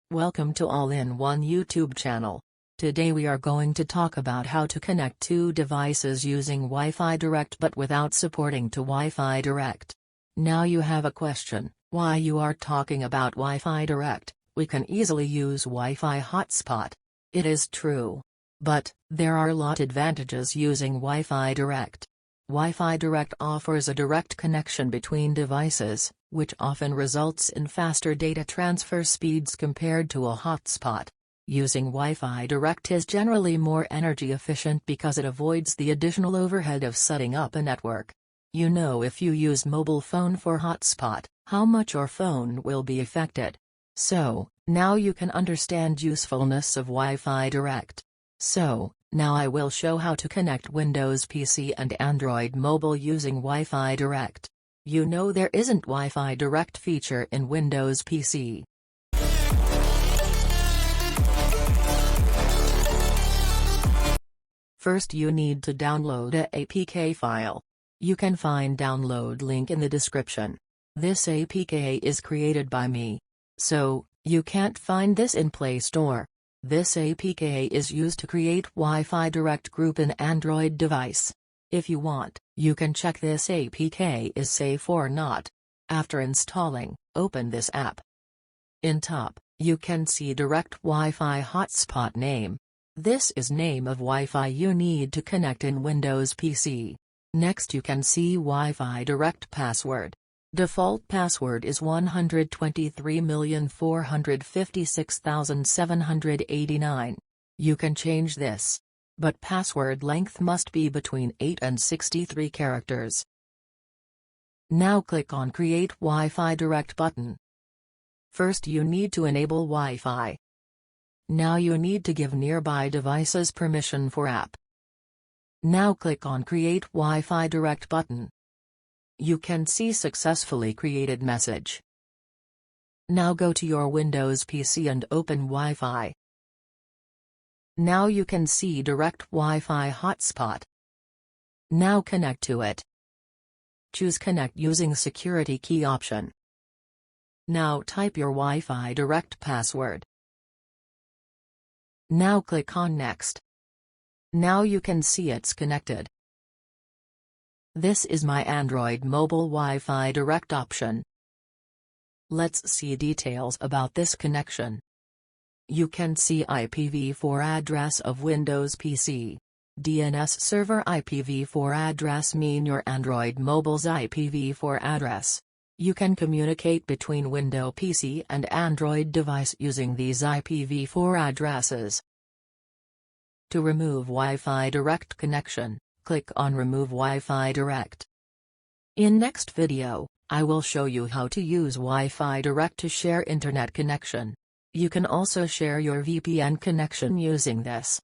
Welcome to All-in-One YouTube channel. Today we are going to talk about how to connect two devices using Wi-Fi Direct but without supporting to Wi-Fi Direct. Now you have a question, why you are talking about Wi-Fi Direct? We can easily use Wi-Fi Hotspot. It is true. But, there are a lot advantages using Wi-Fi Direct. Wi-Fi Direct offers a direct connection between devices, which often results in faster data transfer speeds compared to a hotspot. Using Wi-Fi Direct is generally more energy efficient because it avoids the additional overhead of setting up a network. You know, if you use mobile phone for hotspot, how much your phone will be affected. So, now you can understand usefulness of Wi-Fi Direct. So, now I will show how to connect Windows PC and Android mobile using Wi-Fi Direct. You know there isn't Wi-Fi Direct feature in Windows PC. First you need to download a APK file. You can find download link in the description. This APK is created by me. So, you can't find this in Play Store. This APK is used to create Wi-Fi Direct group in Android device. If you want, you can check this APK is safe or not. After installing, open this app. In top, you can see Direct Wi-Fi Hotspot name. This is name of Wi-Fi you need to connect in Windows PC. Next you can see Wi-Fi Direct password. Default password is 123,456,789. You can change this. But password length must be between 8 and 63 characters. Now click on Create Wi-Fi Direct button. First you need to enable Wi-Fi. Now you need to give nearby devices permission for app. Now click on Create Wi-Fi Direct button. You can see successfully created message. Now go to your Windows PC and open Wi-Fi. Now you can see Direct Wi-Fi Hotspot. Now connect to it. Choose Connect using security key option. Now type your Wi-Fi Direct password. Now click on Next. Now you can see it's connected. This is my Android mobile Wi-Fi Direct option. Let's see details about this connection. You can see IPv4 address of Windows PC. DNS server IPv4 address mean your Android mobile's IPv4 address. You can communicate between Windows PC and Android device using these IPv4 addresses. To remove Wi-Fi Direct connection, click on Remove Wi-Fi Direct. In next video, I will show you how to use Wi-Fi Direct to share internet connection. You can also share your VPN connection using this.